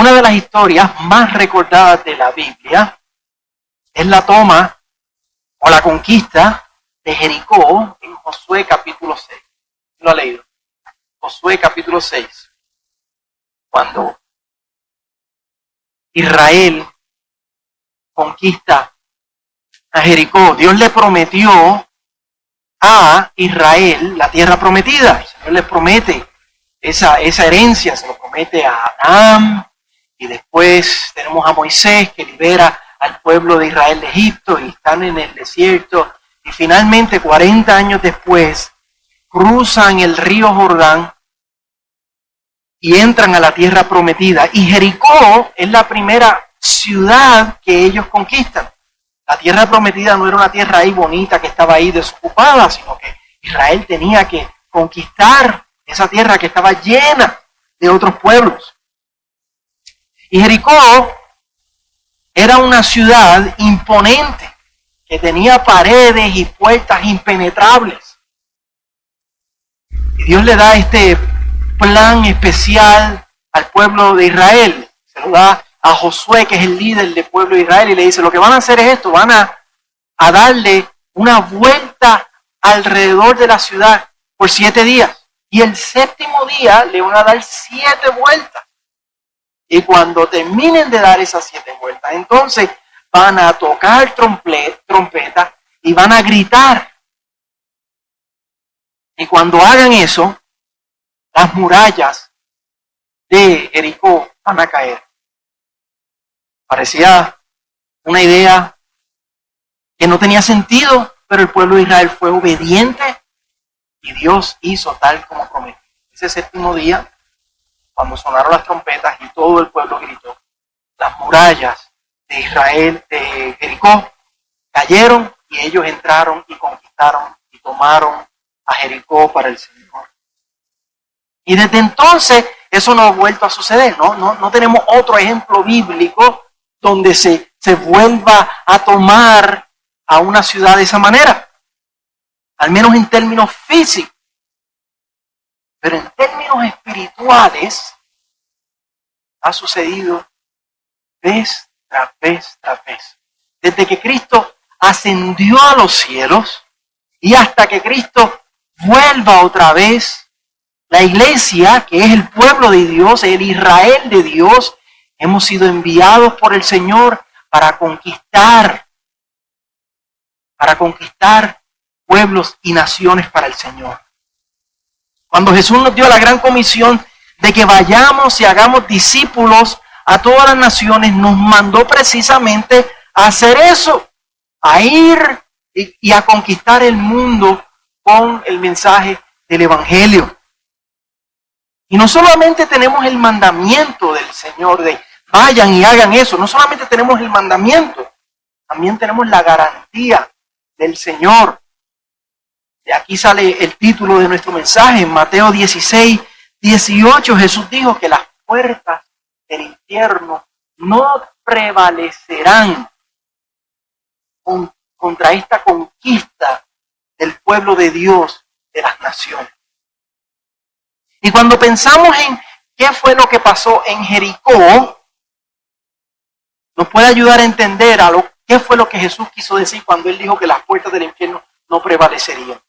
una de las historias más recordadas de la Biblia es la toma o la conquista de Jericó en Josué capítulo 6. ¿Lo ha leído? Josué capítulo 6. Cuando Israel conquista a Jericó, Dios le prometió a Israel la tierra prometida. El Señor le promete esa herencia, se lo promete a Abraham, y después tenemos a Moisés que libera al pueblo de Israel de Egipto y están en el desierto, y finalmente 40 años después cruzan el río Jordán y entran a la tierra prometida, y Jericó es la primera ciudad que ellos conquistan. La tierra prometida no era una tierra ahí bonita que estaba ahí desocupada, sino que Israel tenía que conquistar esa tierra que estaba llena de otros pueblos. Y Jericó era una ciudad imponente que tenía paredes y puertas impenetrables. Y Dios le da este plan especial al pueblo de Israel. Se lo da a Josué, que es el líder del pueblo de Israel, y le dice, lo que van a hacer es esto, van a darle una vuelta alrededor de la ciudad por 7 días. Y el 7º día le van a dar 7 vueltas. Y cuando terminen de dar esas 7 vueltas, entonces van a tocar trompeta y van a gritar. Y cuando hagan eso, las murallas de Jericó van a caer. Parecía una idea que no tenía sentido, pero el pueblo de Israel fue obediente y Dios hizo tal como prometió. Ese 7º día, cuando sonaron las trompetas y todo el pueblo gritó, las murallas de Israel, de Jericó, cayeron y ellos entraron y conquistaron y tomaron a Jericó para el Señor. Y desde entonces eso no ha vuelto a suceder, no tenemos otro ejemplo bíblico donde se vuelva a tomar a una ciudad de esa manera, al menos en términos físicos. Pero en términos espirituales ha sucedido vez tras vez tras vez. Desde que Cristo ascendió a los cielos y hasta que Cristo vuelva otra vez, la iglesia, que es el pueblo de Dios, el Israel de Dios, hemos sido enviados por el Señor para conquistar pueblos y naciones para el Señor. Cuando Jesús nos dio la gran comisión de que vayamos y hagamos discípulos a todas las naciones, nos mandó precisamente a hacer eso, a ir y a conquistar el mundo con el mensaje del Evangelio. Y no solamente tenemos el mandamiento del Señor de vayan y hagan eso, no solamente tenemos el mandamiento, también tenemos la garantía del Señor. De aquí sale el título de nuestro mensaje, en Mateo 16, 18, Jesús dijo que las puertas del infierno no prevalecerán contra esta conquista del pueblo de Dios de las naciones. Y cuando pensamos en qué fue lo que pasó en Jericó, nos puede ayudar a entender qué fue lo que Jesús quiso decir cuando Él dijo que las puertas del infierno no prevalecerían.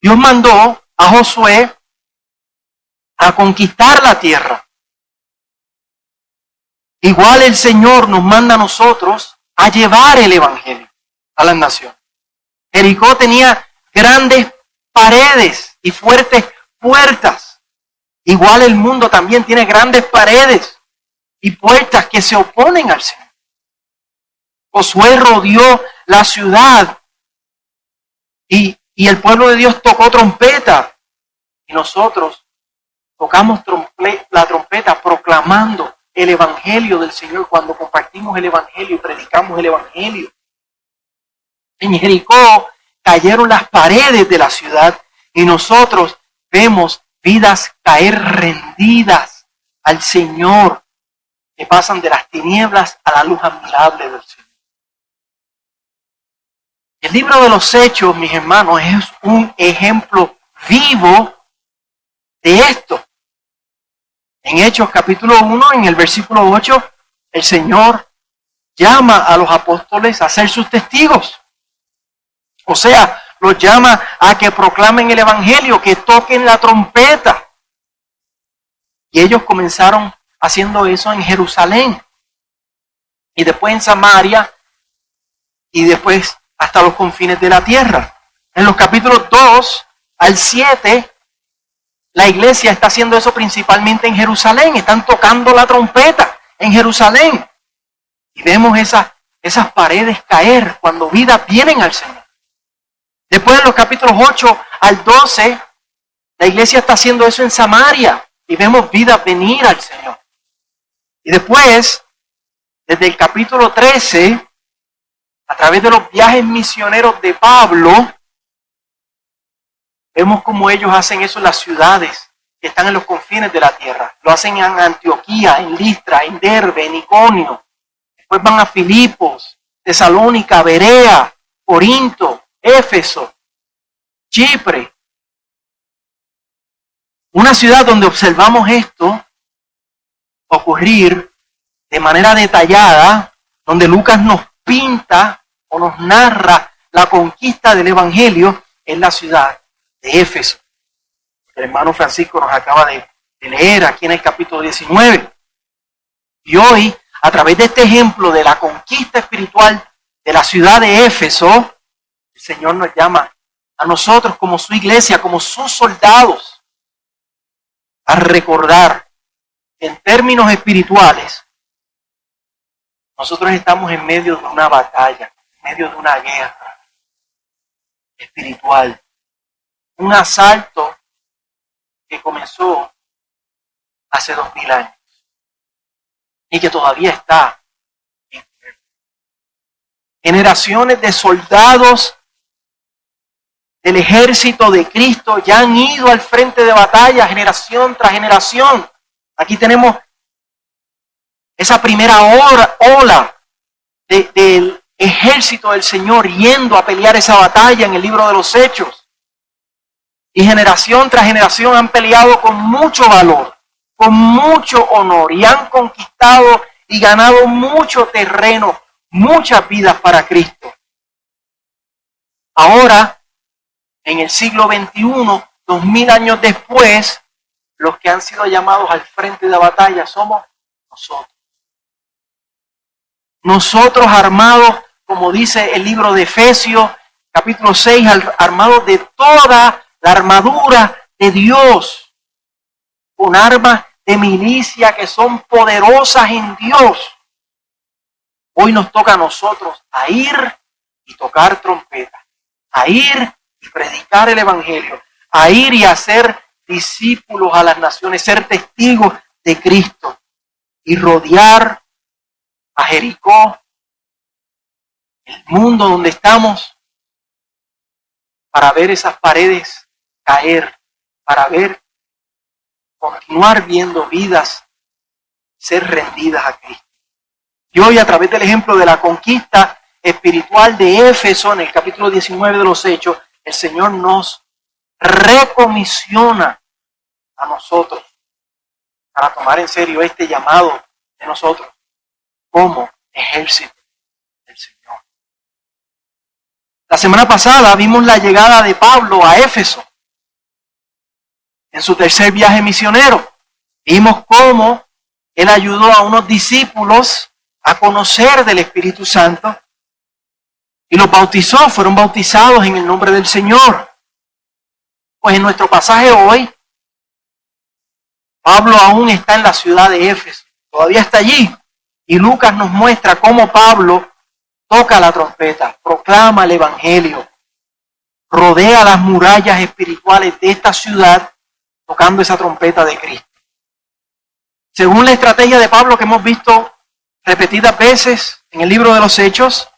Dios mandó a Josué a conquistar la tierra. Igual el Señor nos manda a nosotros a llevar el Evangelio a las naciones. Jericó tenía grandes paredes y fuertes puertas. Igual el mundo también tiene grandes paredes y puertas que se oponen al Señor. Josué rodeó la ciudad y el pueblo de Dios tocó trompeta. Y nosotros tocamos la trompeta proclamando el Evangelio del Señor cuando compartimos el Evangelio y predicamos el Evangelio. En Jericó cayeron las paredes de la ciudad y nosotros vemos vidas caer rendidas al Señor, que pasan de las tinieblas a la luz admirable del Señor. El libro de los Hechos, mis hermanos, es un ejemplo vivo de esto. En Hechos capítulo 1, en el versículo 8, el Señor llama a los apóstoles a ser sus testigos. O sea, los llama a que proclamen el evangelio, que toquen la trompeta. Y ellos comenzaron haciendo eso en Jerusalén. Y después en Samaria. Y después hasta los confines de la tierra. En los capítulos 2 al 7, la iglesia está haciendo eso principalmente en Jerusalén. Están tocando la trompeta en Jerusalén. Y vemos esas paredes caer cuando vidas vienen al Señor. Después en los capítulos 8 al 12, la iglesia está haciendo eso en Samaria. Y vemos vidas venir al Señor. Y después, desde el capítulo 13, a través de los viajes misioneros de Pablo, vemos cómo ellos hacen eso en las ciudades que están en los confines de la tierra. Lo hacen en Antioquía, en Listra, en Derbe, en Iconio. Después van a Filipos, Tesalónica, Berea, Corinto, Éfeso, Chipre. Una ciudad donde observamos esto ocurrir de manera detallada, donde Lucas nos pinta o nos narra la conquista del Evangelio, es la ciudad de Éfeso. El hermano Francisco nos acaba de leer aquí en el capítulo 19. Y hoy, a través de este ejemplo de la conquista espiritual de la ciudad de Éfeso, el Señor nos llama a nosotros como su iglesia, como sus soldados, a recordar que en términos espirituales nosotros estamos en medio de una batalla, en medio de una guerra espiritual, un asalto que comenzó hace 2000 años y que todavía está en pie. Generaciones de soldados del ejército de Cristo ya han ido al frente de batalla generación tras generación. Aquí tenemos esa primera ola del ejército del Señor yendo a pelear esa batalla en el libro de los Hechos. Y generación tras generación han peleado con mucho valor, con mucho honor y han conquistado y ganado mucho terreno, muchas vidas para Cristo. Ahora, en el siglo XXI, 2000 años después, los que han sido llamados al frente de la batalla somos nosotros. Nosotros armados, como dice el libro de Efesios, capítulo 6, armados de toda la armadura de Dios, con armas de milicia que son poderosas en Dios. Hoy nos toca a nosotros a ir y tocar trompeta, a ir y predicar el Evangelio, a ir y hacer discípulos a las naciones, ser testigos de Cristo y rodear a Jericó, el mundo donde estamos, para ver esas paredes caer, para continuar viendo vidas ser rendidas a Cristo. Y hoy, a través del ejemplo de la conquista espiritual de Éfeso, en el capítulo 19 de los Hechos, el Señor nos recomisiona a nosotros para tomar en serio este llamado de nosotros como ejército del Señor. La semana pasada vimos la llegada de Pablo a Éfeso en su tercer viaje misionero. Vimos cómo él ayudó a unos discípulos a conocer del Espíritu Santo y los bautizó, fueron bautizados en el nombre del Señor. Pues en nuestro pasaje hoy, Pablo aún está en la ciudad de Éfeso, todavía está allí. Y Lucas nos muestra cómo Pablo toca la trompeta, proclama el Evangelio, rodea las murallas espirituales de esta ciudad, tocando esa trompeta de Cristo. Según la estrategia de Pablo que hemos visto repetidas veces en el libro de los Hechos,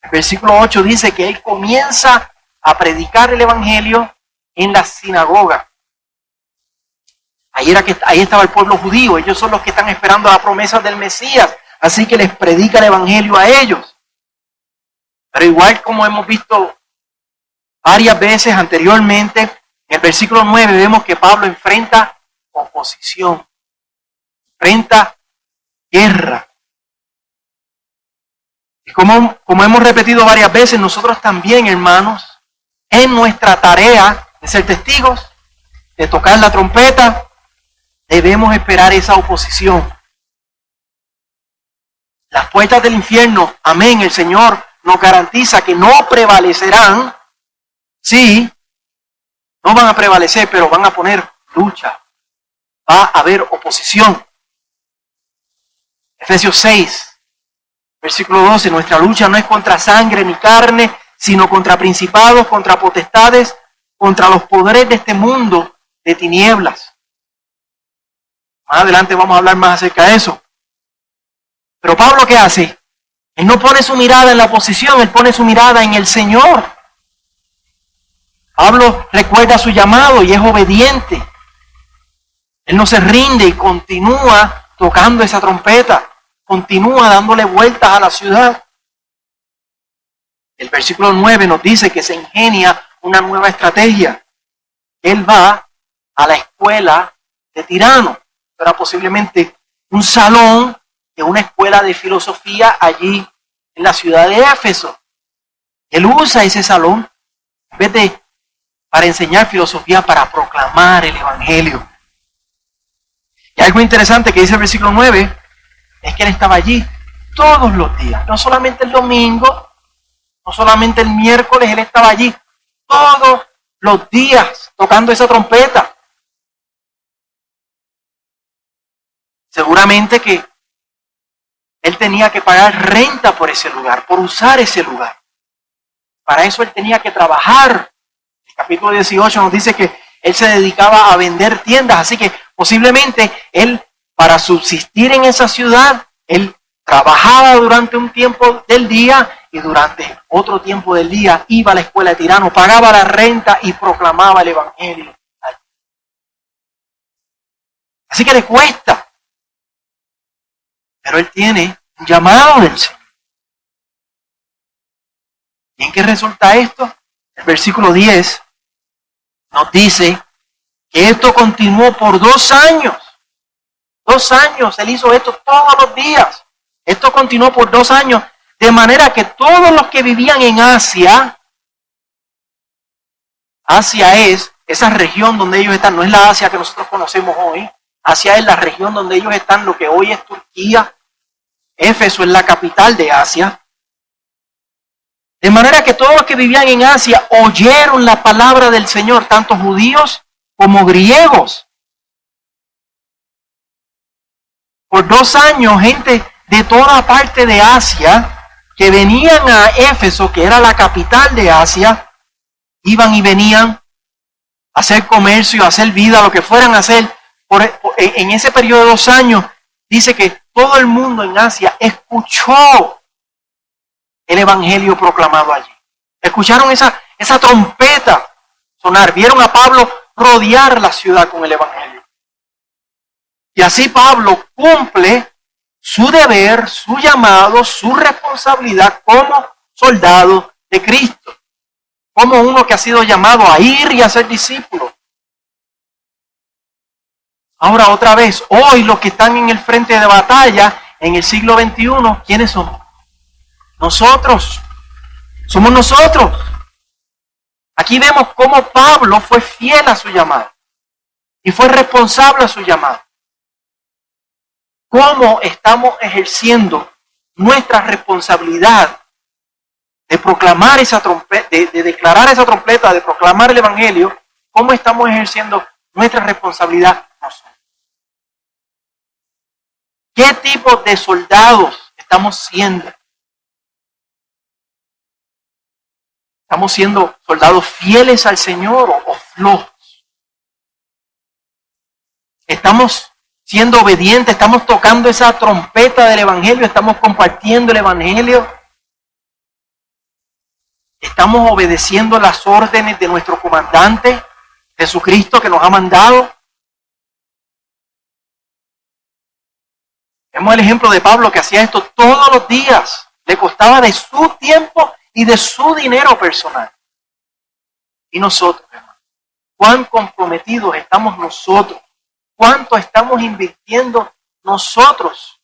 el versículo 8 dice que él comienza a predicar el Evangelio en la sinagoga. Ahí estaba el pueblo judío, ellos son los que están esperando la promesa del Mesías, así que les predica el Evangelio a ellos. Pero igual como hemos visto varias veces anteriormente, en el versículo 9 vemos que Pablo enfrenta oposición. enfrenta guerra. Y como hemos repetido varias veces, nosotros también, hermanos, en nuestra tarea de ser testigos, de tocar la trompeta, debemos esperar esa oposición. Las puertas del infierno, amén, el Señor nos garantiza que no prevalecerán. Sí, no van a prevalecer, pero van a poner lucha. Va a haber oposición. Efesios 6, versículo 12, nuestra lucha no es contra sangre ni carne, sino contra principados, contra potestades, contra los poderes de este mundo de tinieblas. Más adelante vamos a hablar más acerca de eso. Pero Pablo, ¿qué hace? Él no pone su mirada en la oposición, él pone su mirada en el Señor. Pablo recuerda su llamado y es obediente. Él no se rinde y continúa tocando esa trompeta, continúa dándole vueltas a la ciudad. El versículo 9 nos dice que se ingenia una nueva estrategia. Él va a la escuela de Tirano. Era posiblemente un salón de una escuela de filosofía allí en la ciudad de Éfeso. Él usa ese salón en vez de para enseñar filosofía, para proclamar el Evangelio. Y algo interesante que dice el versículo 9 es que él estaba allí todos los días, no solamente el domingo, no solamente el miércoles, él estaba allí todos los días tocando esa trompeta. Seguramente que él tenía que pagar renta por ese lugar, por usar ese lugar. Para eso él tenía que trabajar. El capítulo 18 nos dice que él se dedicaba a vender tiendas, así que posiblemente él, para subsistir en esa ciudad, él trabajaba durante un tiempo del día y durante otro tiempo del día iba a la escuela de Tirano, pagaba la renta y proclamaba el Evangelio. Así que le cuesta. Pero él tiene un llamado del Señor. ¿Y en qué resulta esto? El versículo 10 nos dice que esto continuó por 2 años. 2 años, él hizo esto todos los días. Esto continuó por 2 años, de manera que todos los que vivían en Asia, Asia es esa región donde ellos están, no es la Asia que nosotros conocemos hoy. Asia es la región donde ellos están, lo que hoy es Turquía. Éfeso es la capital de Asia. De manera que todos los que vivían en Asia oyeron la palabra del Señor, tanto judíos como griegos. Por 2 años, gente de toda parte de Asia que venían a Éfeso, que era la capital de Asia, iban y venían a hacer comercio, a hacer vida, lo que fueran a hacer. En ese periodo de 2 años, dice que todo el mundo en Asia escuchó el Evangelio proclamado allí. Escucharon esa trompeta sonar. Vieron a Pablo rodear la ciudad con el Evangelio. Y así Pablo cumple su deber, su llamado, su responsabilidad como soldado de Cristo. Como uno que ha sido llamado a ir y a ser discípulo. Ahora otra vez, hoy los que están en el frente de batalla en el siglo XXI, ¿quiénes somos? Nosotros. Somos nosotros. Aquí vemos cómo Pablo fue fiel a su llamado y fue responsable a su llamado. Cómo estamos ejerciendo nuestra responsabilidad de proclamar esa trompeta, de declarar esa trompeta, de proclamar el Evangelio. Cómo estamos ejerciendo nuestra responsabilidad nosotros. ¿Qué tipo de soldados estamos siendo? ¿Estamos siendo soldados fieles al Señor o flojos? ¿Estamos siendo obedientes? ¿Estamos tocando esa trompeta del Evangelio? ¿Estamos compartiendo el Evangelio? ¿Estamos obedeciendo las órdenes de nuestro comandante, Jesucristo, que nos ha mandado? Vemos el ejemplo de Pablo que hacía esto todos los días. Le costaba de su tiempo y de su dinero personal. Y nosotros, hermano, ¿cuán comprometidos estamos nosotros? ¿Cuánto estamos invirtiendo nosotros.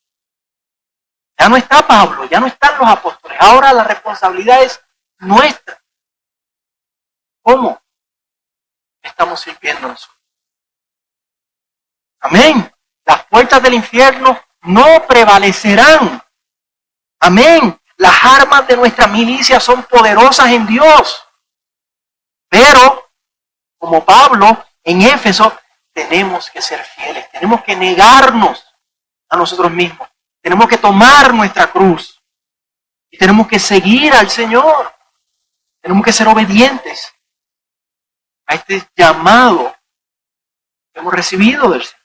Ya no está Pablo, ya no están los apóstoles. Ahora la responsabilidad es nuestra. ¿Cómo estamos sirviendo nosotros? Amén. Las puertas del infierno no prevalecerán. Amén. Las armas de nuestra milicia son poderosas en Dios. Pero, como Pablo en Éfeso, tenemos que ser fieles. Tenemos que negarnos a nosotros mismos. Tenemos que tomar nuestra cruz. Y tenemos que seguir al Señor. Tenemos que ser obedientes a este llamado que hemos recibido del Señor.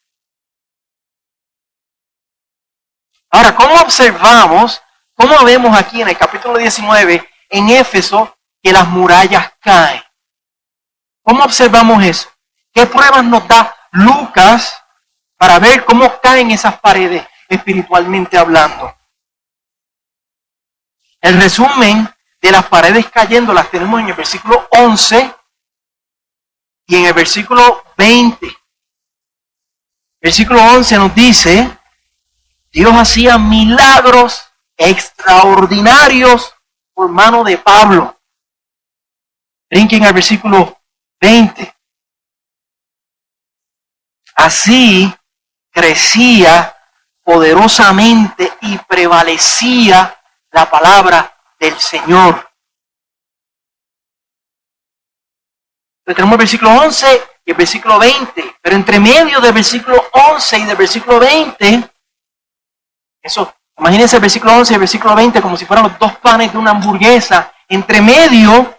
Ahora, ¿cómo observamos, cómo vemos aquí en el capítulo 19, en Éfeso, que las murallas caen? ¿Cómo observamos eso? ¿Qué pruebas nos da Lucas para ver cómo caen esas paredes espiritualmente hablando? El resumen de las paredes cayendo las tenemos en el versículo 11 y en el versículo 20. El versículo 11 nos dice: Dios hacía milagros extraordinarios por mano de Pablo. Brinquen al versículo 20. Así crecía poderosamente y prevalecía la palabra del Señor. Entonces tenemos el versículo 11 y el versículo 20. Pero entre medio del versículo 11 y del versículo 20, imagínense el versículo 11 y el versículo 20 como si fueran los dos panes de una hamburguesa. Entre medio,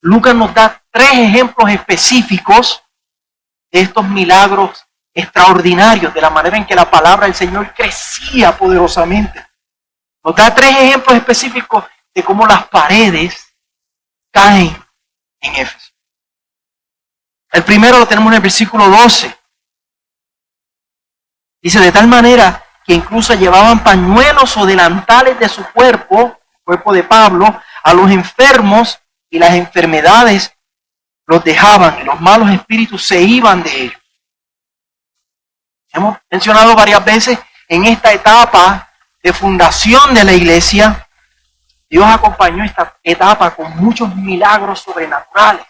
Lucas nos da 3 ejemplos específicos de estos milagros extraordinarios, de la manera en que la palabra del Señor crecía poderosamente. Nos da 3 ejemplos específicos de cómo las paredes caen en Éfeso. El primero lo tenemos en el versículo 12. Dice: de tal manera que incluso llevaban pañuelos o delantales de su cuerpo de Pablo, a los enfermos, y las enfermedades los dejaban y los malos espíritus se iban de ellos. Hemos mencionado varias veces en esta etapa de fundación de la iglesia, Dios acompañó esta etapa con muchos milagros sobrenaturales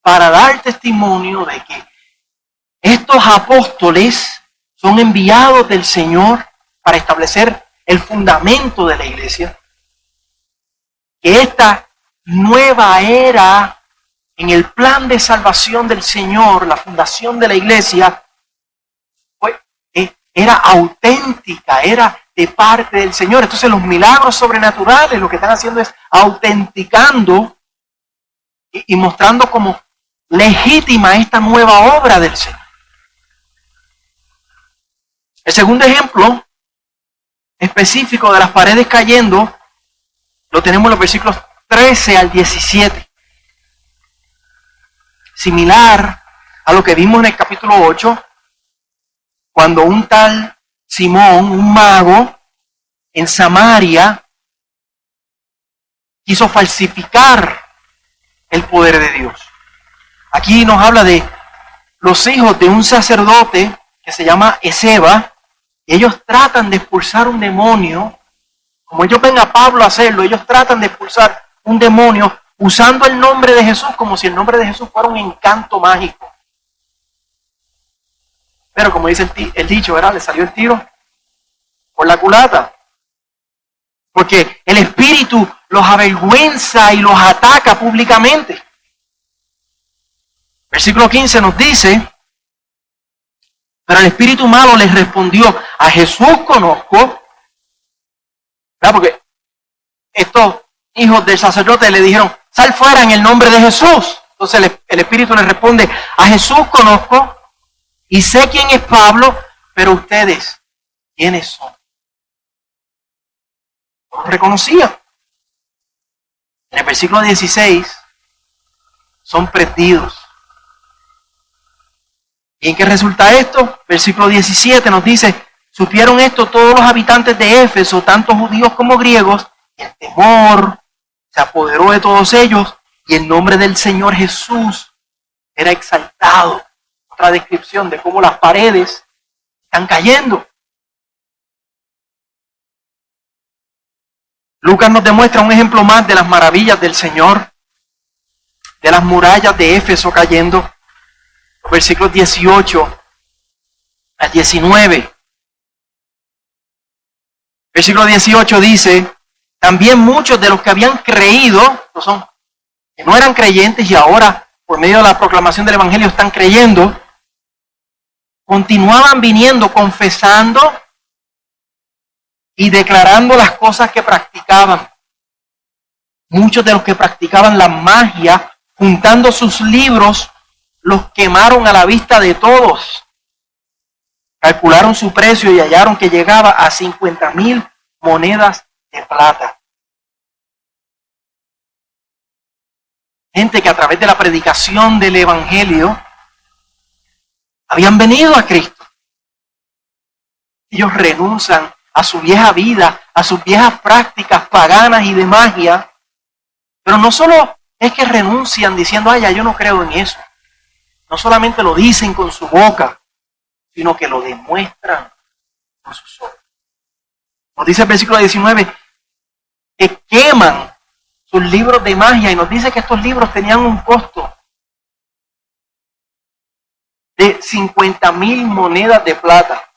para dar testimonio de que estos apóstoles son enviados del Señor para establecer el fundamento de la iglesia, que esta nueva era en el plan de salvación del Señor, la fundación de la iglesia, era auténtica, era de parte del Señor. Entonces los milagros sobrenaturales lo que están haciendo es autenticando y mostrando como legítima esta nueva obra del Señor. El segundo ejemplo específico de las paredes cayendo lo tenemos en los versículos 13 al 17. Similar a lo que vimos en el capítulo 8, cuando un tal Simón, un mago, en Samaria, quiso falsificar el poder de Dios. Aquí nos habla de los hijos de un sacerdote que se llama Esceva, y ellos tratan de expulsar un demonio. Como ellos ven a Pablo hacerlo, ellos tratan de expulsar un demonio usando el nombre de Jesús, como si el nombre de Jesús fuera un encanto mágico. Pero como dice el dicho, ¿verdad? Le salió el tiro por la culata. Porque el espíritu los avergüenza y los ataca públicamente. Versículo 15 nos dice: pero el espíritu malo les respondió: a Jesús conozco. ¿Verdad? Porque estos hijos del sacerdote le dijeron: sal fuera en el nombre de Jesús. Entonces el espíritu les responde: a Jesús conozco y sé quién es Pablo, pero ustedes, ¿quiénes son? No lo reconocían. En el versículo 16 son prendidos. ¿Y en qué resulta esto? Versículo 17 nos dice: supieron esto todos los habitantes de Éfeso, tanto judíos como griegos, y el temor se apoderó de todos ellos, y el nombre del Señor Jesús era exaltado. Otra descripción de cómo las paredes están cayendo. Lucas nos demuestra un ejemplo más de las maravillas del Señor, de las murallas de Éfeso cayendo. Versículos 18 al 19. Versículo 18 dice: también muchos de los que habían creído, que no eran creyentes y ahora por medio de la proclamación del Evangelio están creyendo, continuaban viniendo, confesando y declarando las cosas que practicaban. Muchos de los que practicaban la magia, juntando sus libros, los quemaron a la vista de todos. Calcularon su precio y hallaron que llegaba a 50,000 monedas de plata. Gente que a través de la predicación del Evangelio habían venido a Cristo. Ellos renuncian a su vieja vida, a sus viejas prácticas paganas y de magia, pero no solo es que renuncian diciendo: ay, ya yo no creo en eso. No solamente lo dicen con su boca, sino que lo demuestran con sus obras. Nos dice el versículo 19 que queman sus libros de magia, y nos dice que estos libros tenían un costo de 50,000 monedas de plata,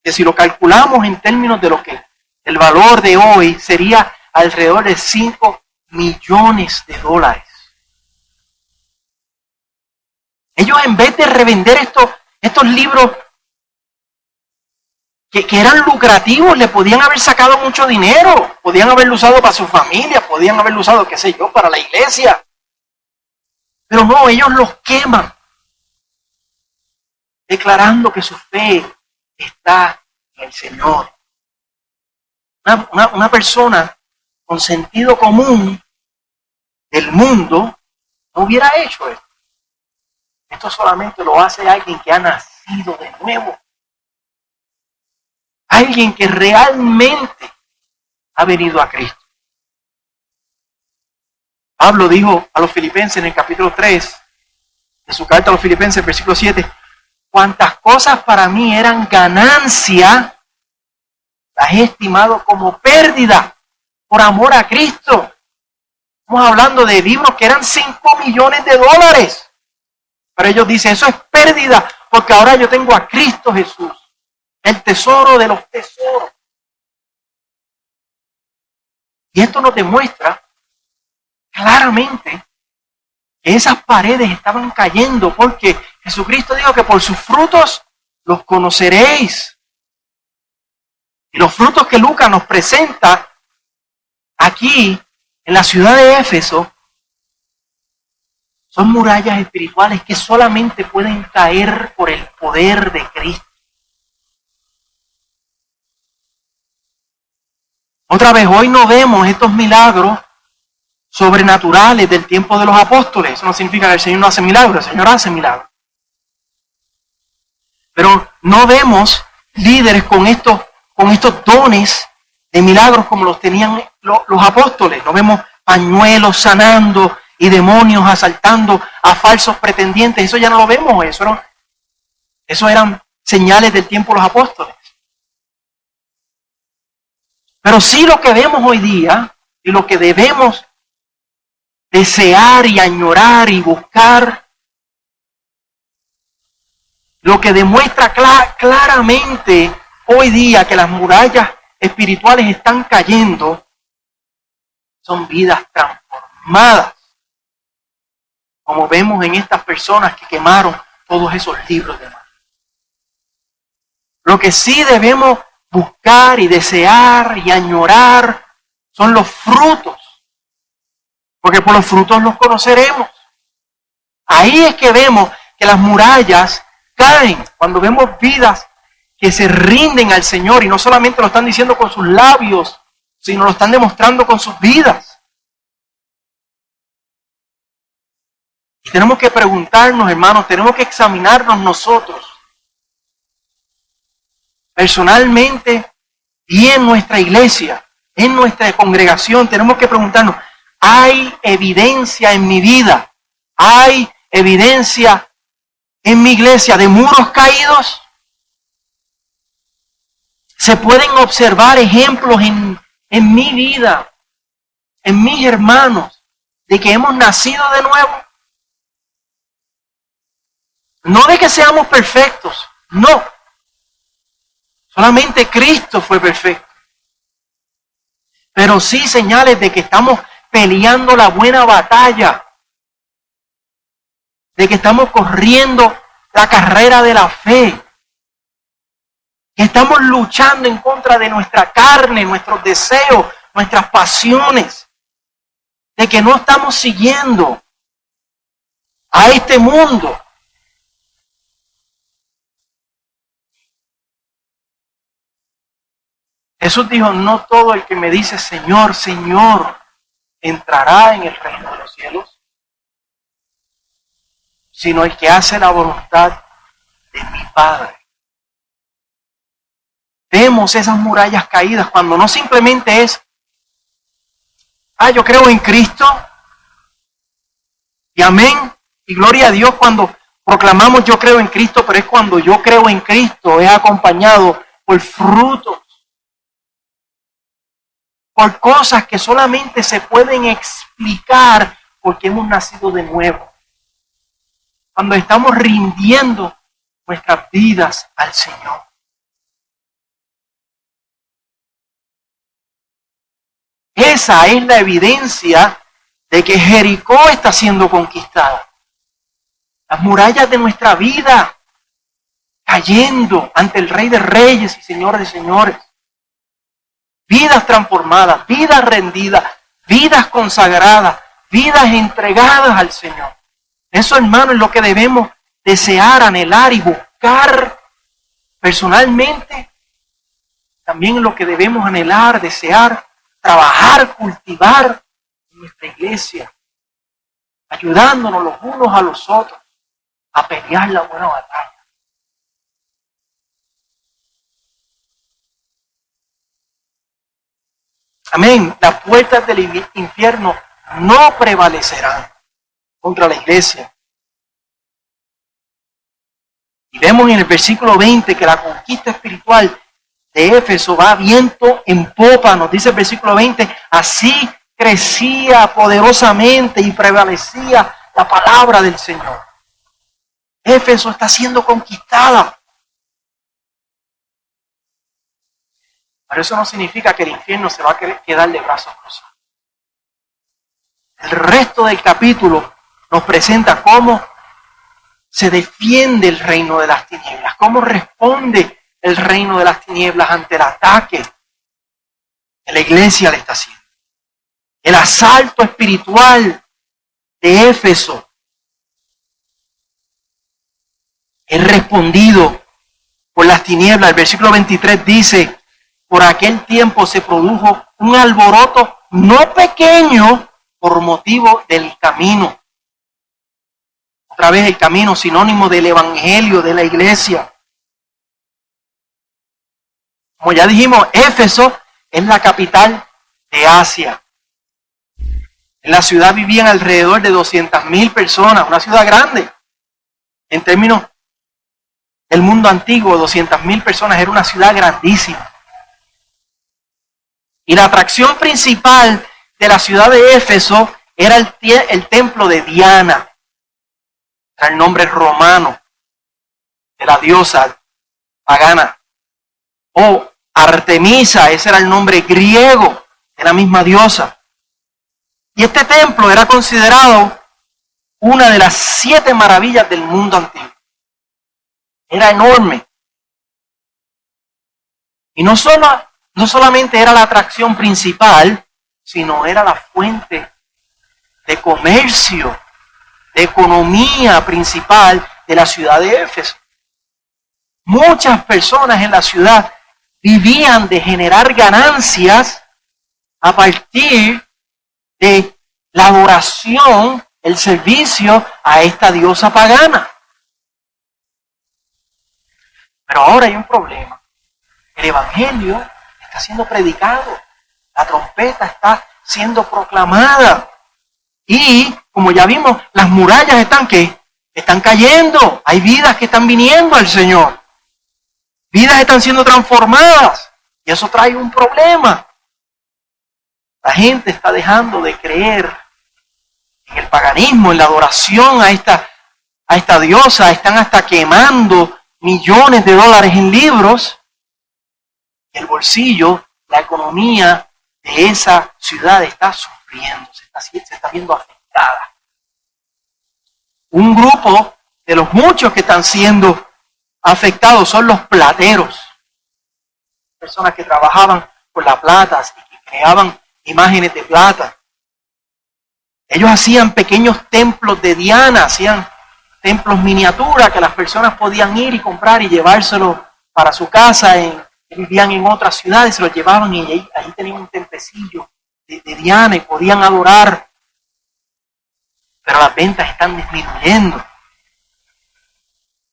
que si lo calculamos en términos de lo que el valor de hoy sería alrededor de 5 millones de dólares. Ellos, en vez de revender estos libros que eran lucrativos, le podían haber sacado mucho dinero, podían haberlo usado para su familia, podían haberlo usado, qué sé yo, para la iglesia. Pero no, ellos los queman, declarando que su fe está en el Señor. Una persona con sentido común del mundo no hubiera hecho esto. Esto solamente lo hace alguien que ha nacido de nuevo. Alguien que realmente ha venido a Cristo. Pablo dijo a los filipenses en el capítulo 3, de su carta a los filipenses, versículo 7, cuantas cosas para mí eran ganancia, las he estimado como pérdida por amor a Cristo. Estamos hablando de libros que eran 5 millones de dólares. Pero ellos dicen, eso es pérdida, porque ahora yo tengo a Cristo Jesús, el tesoro de los tesoros. Y esto nos demuestra claramente que esas paredes estaban cayendo, porque Jesucristo dijo que por sus frutos los conoceréis. Y los frutos que Lucas nos presenta aquí en la ciudad de Éfeso son murallas espirituales que solamente pueden caer por el poder de Cristo. Otra vez, hoy no vemos estos milagros sobrenaturales del tiempo de los apóstoles. Eso no significa que el Señor no hace milagros, el Señor hace milagros. Pero no vemos líderes con estos dones de milagros como los tenían los apóstoles. No vemos pañuelos sanando y demonios asaltando a falsos pretendientes. Eso ya no lo vemos. Eso eran señales del tiempo de los apóstoles. Pero sí lo que vemos hoy día y lo que debemos desear y añorar y buscar, lo que demuestra claramente hoy día que las murallas espirituales están cayendo, son vidas transformadas, como vemos en estas personas que quemaron todos esos libros de magia. Lo que sí debemos buscar y desear y añorar son los frutos, porque por los frutos los conoceremos. Ahí es que vemos que las murallas caen, cuando vemos vidas que se rinden al Señor y no solamente lo están diciendo con sus labios, sino lo están demostrando con sus vidas. Y tenemos que preguntarnos, hermanos, tenemos que examinarnos nosotros, personalmente y en nuestra iglesia, en nuestra congregación, tenemos que preguntarnos, ¿hay evidencia en mi vida? ¿Hay evidencia en mi iglesia de muros caídos? ¿Se pueden observar ejemplos en en mi vida, en mis hermanos, de que hemos nacido de nuevo? No de que seamos perfectos, no. Solamente Cristo fue perfecto. Pero sí señales de que estamos peleando la buena batalla, de que estamos corriendo la carrera de la fe, que estamos luchando en contra de nuestra carne, nuestros deseos, nuestras pasiones, de que no estamos siguiendo a este mundo. Jesús dijo, no todo el que me dice Señor, Señor, entrará en el reino de los cielos, sino el que hace la voluntad de mi Padre. Vemos esas murallas caídas cuando no simplemente es, yo creo en Cristo, y amén, y gloria a Dios cuando proclamamos yo creo en Cristo, pero es cuando yo creo en Cristo, es acompañado por frutos, por cosas que solamente se pueden explicar porque hemos nacido de nuevo. Cuando estamos rindiendo nuestras vidas al Señor. Esa es la evidencia de que Jericó está siendo conquistada. Las murallas de nuestra vida cayendo ante el Rey de Reyes y Señor de Señores. Vidas transformadas, vidas rendidas, vidas consagradas, vidas entregadas al Señor. Eso, hermano, es lo que debemos desear, anhelar y buscar personalmente. También es lo que debemos anhelar, desear, trabajar, cultivar en nuestra iglesia, ayudándonos los unos a los otros a pelear la buena batalla. Amén. Las puertas del infierno no prevalecerán contra la iglesia. Y vemos en el versículo 20 que la conquista espiritual de Éfeso va viento en popa. Nos dice el versículo 20, así crecía poderosamente y prevalecía la palabra del Señor. Éfeso está siendo conquistada. Pero eso no significa que el infierno se va a quedar de brazos cruzados. El resto del capítulo nos presenta cómo se defiende el reino de las tinieblas, cómo responde el reino de las tinieblas ante el ataque que la iglesia le está haciendo. El asalto espiritual de Éfeso es respondido por las tinieblas. El versículo 23 dice, por aquel tiempo se produjo un alboroto no pequeño por motivo del camino. Otra vez el camino, sinónimo del evangelio, de la iglesia. Como ya dijimos, Éfeso es la capital de Asia. En la ciudad vivían alrededor de 200,000 personas, una ciudad grande. En términos del mundo antiguo, 200,000 personas, era una ciudad grandísima. Y la atracción principal de la ciudad de Éfeso era el templo de Diana. Era el nombre romano de la diosa pagana. O Artemisa, ese era el nombre griego de la misma diosa. Y este templo era considerado una de las 7 maravillas del mundo antiguo. Era enorme. Y no solamente era la atracción principal, sino era la fuente de comercio, de economía principal de la ciudad de Éfeso. Muchas personas en la ciudad vivían de generar ganancias a partir de la adoración, el servicio a esta diosa pagana. Pero ahora hay un problema. El evangelio está siendo predicado, la trompeta está siendo proclamada y, como ya vimos, las murallas están cayendo, hay vidas que están viniendo al Señor, vidas están siendo transformadas y eso trae un problema. La gente está dejando de creer en el paganismo, en la adoración a esta diosa. Están hasta quemando millones de dólares en libros. El bolsillo, la economía de esa ciudad está sufriendo, se está viendo afectada. Un grupo de los muchos que están siendo afectados son los plateros. Personas que trabajaban con la plata y que creaban imágenes de plata. Ellos hacían pequeños templos de Diana, hacían templos miniatura que las personas podían ir y comprar y llevárselo para su casa. Vivían en otras ciudades, se los llevaban y ahí tenían un templecillo de Diana y podían adorar. Pero las ventas están disminuyendo.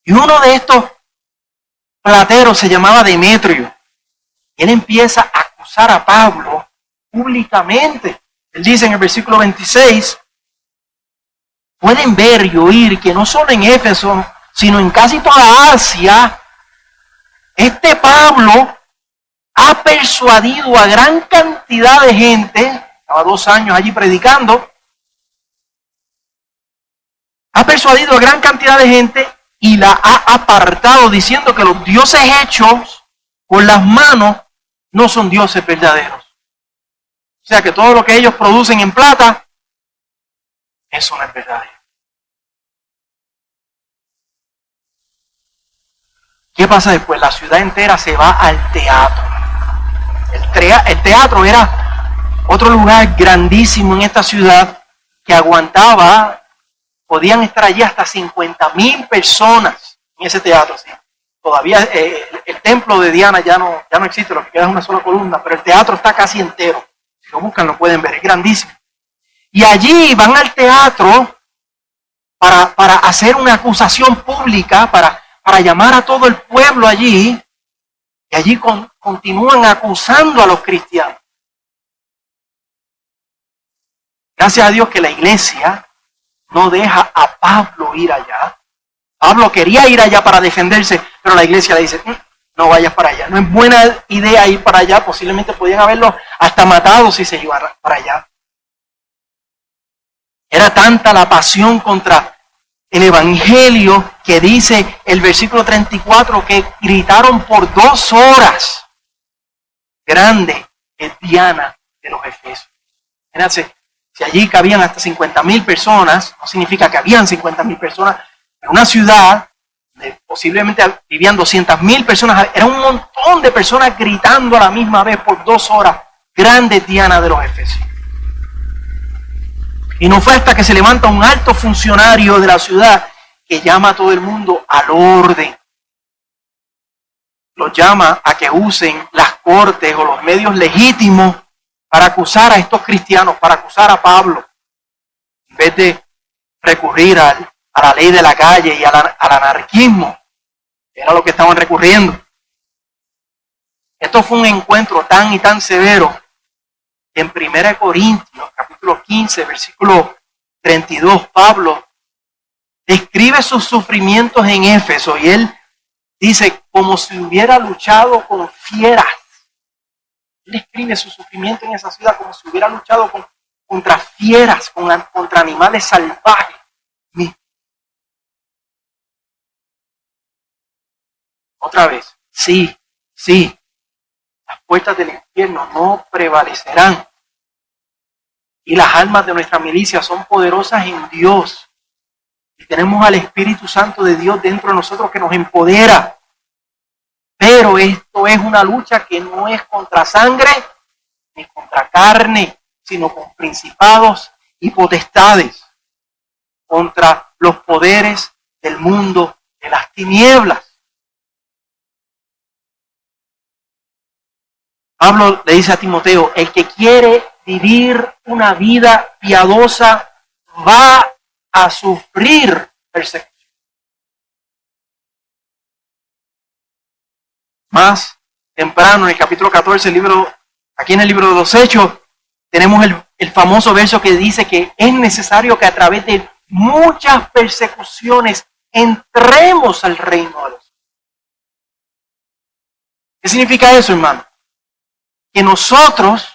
Y uno de estos plateros se llamaba Demetrio. Y él empieza a acusar a Pablo públicamente. Él dice en el versículo 26, pueden ver y oír que no solo en Éfeso, sino en casi toda Asia, este Pablo ha persuadido a gran cantidad de gente, estaba 2 años allí predicando, ha persuadido a gran cantidad de gente y la ha apartado diciendo que los dioses hechos con las manos no son dioses verdaderos. O sea que todo lo que ellos producen en plata, eso no es verdadero. ¿Qué pasa después? La ciudad entera se va al teatro. El teatro era otro lugar grandísimo en esta ciudad que aguantaba, podían estar allí hasta 50,000 personas en ese teatro. ¿Sí? Todavía el templo de Diana ya no existe, lo que queda es una sola columna, pero el teatro está casi entero. Si lo buscan lo pueden ver, es grandísimo. Y allí van al teatro para hacer una acusación pública, para llamar a todo el pueblo allí, y allí continúan acusando a los cristianos. Gracias a Dios que la iglesia no deja a Pablo ir allá. Pablo quería ir allá para defenderse, pero la iglesia le dice, no vayas para allá. No es buena idea ir para allá, posiblemente podían haberlo hasta matado si se iban para allá. Era tanta la pasión contra el evangelio que dice el versículo 34 que gritaron por 2 horas. Grande es Diana de los Efesios. Fíjense, si allí cabían hasta 50,000 personas, no significa que habían 50,000 personas, en una ciudad posiblemente vivían 200,000 personas, era un montón de personas gritando a la misma vez por 2 horas. Grande es Diana de los Efesios. Y no fue hasta que se levanta un alto funcionario de la ciudad que llama a todo el mundo al orden. Los llama a que usen las cortes o los medios legítimos para acusar a estos cristianos, para acusar a Pablo, en vez de recurrir a la ley de la calle y al anarquismo, que era lo que estaban recurriendo. Esto fue un encuentro tan y tan severo. En 1 Corintios, capítulo 15, versículo 32, Pablo describe sus sufrimientos en Éfeso y él dice, como si hubiera luchado con fieras. Él describe su sufrimiento en esa ciudad como si hubiera luchado contra fieras, contra animales salvajes. Otra vez, sí, las puertas del infierno no prevalecerán. Y las almas de nuestra milicia son poderosas en Dios. Y tenemos al Espíritu Santo de Dios dentro de nosotros que nos empodera. Pero esto es una lucha que no es contra sangre ni contra carne, sino con principados y potestades, contra los poderes del mundo de las tinieblas. Pablo le dice a Timoteo, el que quiere vivir una vida piadosa va a sufrir persecución. Más temprano, en el capítulo 14, aquí en el libro de los Hechos, tenemos el famoso verso que dice que es necesario que a través de muchas persecuciones entremos al reino de los cielos. ¿Qué significa eso, hermano? Que nosotros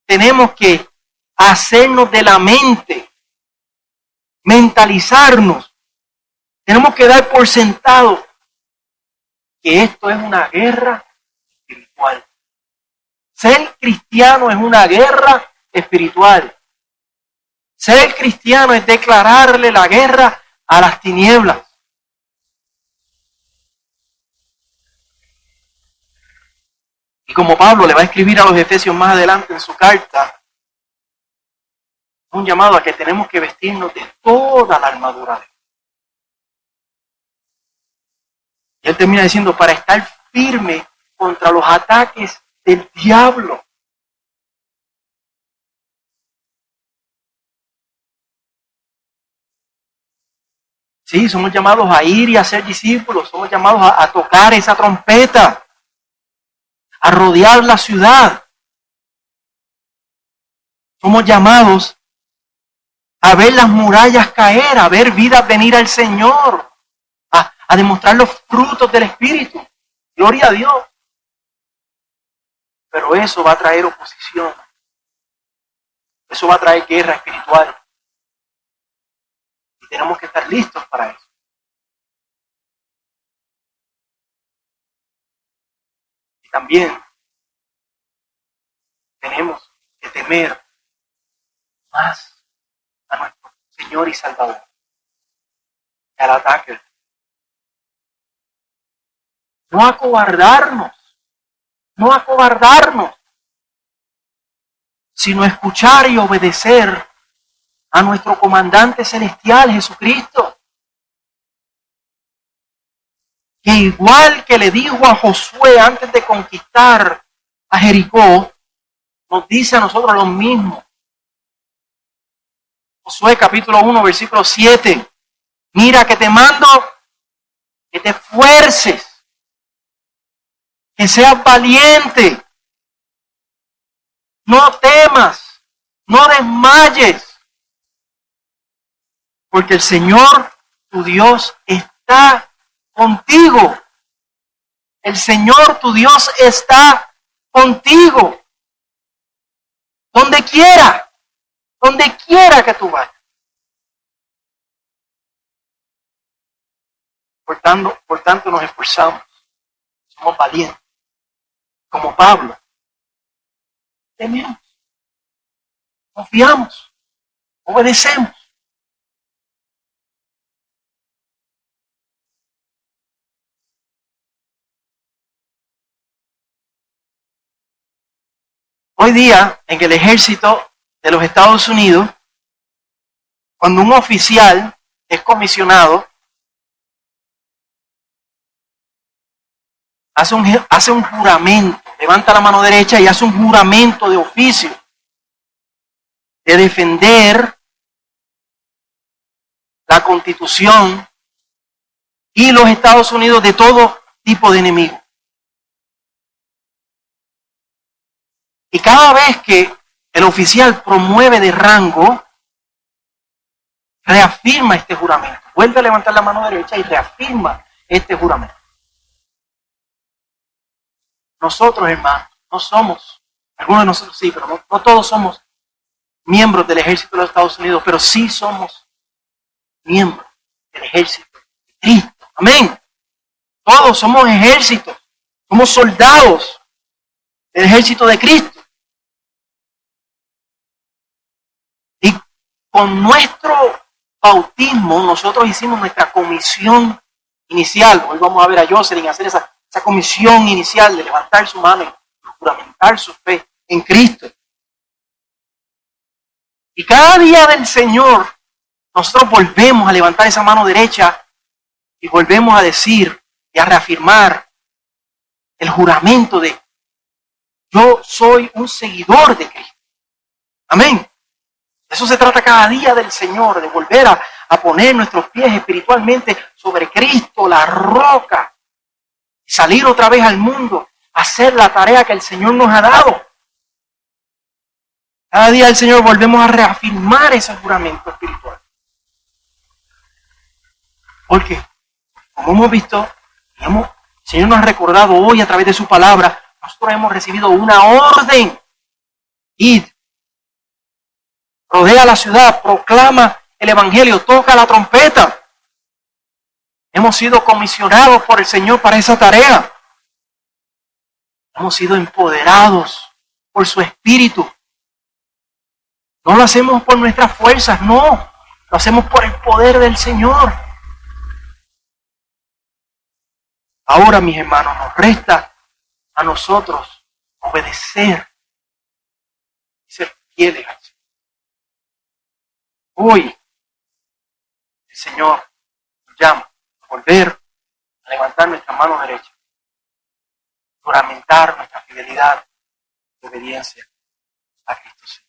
tenemos que hacernos de la mente, mentalizarnos. Tenemos que dar por sentado que esto es una guerra espiritual. Ser cristiano es una guerra espiritual. Ser cristiano es declararle la guerra a las tinieblas. Y como Pablo le va a escribir a los Efesios más adelante en su carta, un llamado a que tenemos que vestirnos de toda la armadura de Dios. Y él termina diciendo, para estar firme contra los ataques del diablo. Sí, somos llamados a ir y a ser discípulos, somos llamados a tocar esa trompeta, a rodear la ciudad. Somos llamados a ver las murallas caer, a ver vidas venir al Señor, a demostrar los frutos del Espíritu. Gloria a Dios. Pero eso va a traer oposición. Eso va a traer guerra espiritual. Y tenemos que estar listos para eso. Y también tenemos que temer más a nuestro Señor y Salvador que al ataque. No acobardarnos, sino escuchar y obedecer a nuestro comandante celestial, Jesucristo. Que igual que le dijo a Josué antes de conquistar a Jericó, nos dice a nosotros lo mismo. Josué capítulo 1, versículo 7. Mira que te mando que te esfuerces, que seas valiente, no temas, no desmayes, porque el Señor, tu Dios, está contigo. El Señor, tu Dios, está contigo. Donde quiera que tú vayas. Por tanto nos esforzamos, somos valientes. Como Pablo, tememos, confiamos, obedecemos. Hoy día, en el ejército de los Estados Unidos, cuando un oficial es comisionado, hace un juramento, levanta la mano derecha y hace un juramento de oficio de defender la Constitución y los Estados Unidos de todo tipo de enemigos. Y cada vez que el oficial promueve de rango, reafirma este juramento. Vuelve a levantar la mano derecha y reafirma este juramento. Nosotros, hermanos, no somos, algunos de nosotros sí, pero no todos somos miembros del ejército de los Estados Unidos, pero sí somos miembros del ejército de Cristo. Amén. Todos somos ejércitos, somos soldados del ejército de Cristo. Y con nuestro bautismo nosotros hicimos nuestra comisión inicial. Hoy vamos a ver a Jocelyn hacer esa comisión inicial de levantar su mano y juramentar su fe en Cristo. Y cada día del Señor nosotros volvemos a levantar esa mano derecha y volvemos a decir y a reafirmar el juramento de yo soy un seguidor de Cristo. Amén. De eso se trata cada día del Señor, de volver a poner nuestros pies espiritualmente sobre Cristo, la roca, y salir otra vez al mundo, hacer la tarea que el Señor nos ha dado. Cada día del Señor volvemos a reafirmar ese juramento espiritual. Porque, como hemos visto, el Señor nos ha recordado hoy a través de su palabra, nosotros hemos recibido una orden. Id rodea la ciudad, proclama el evangelio, toca la trompeta. Hemos sido comisionados por el Señor para esa tarea. Hemos sido empoderados por su Espíritu. No lo hacemos por nuestras fuerzas, no. Lo hacemos por el poder del Señor. Ahora, mis hermanos, nos resta a nosotros obedecer y ser fieles al Señor. Hoy, el Señor nos llama a volver a levantar nuestra mano derecha, juramentar nuestra fidelidad y obediencia a Cristo Señor.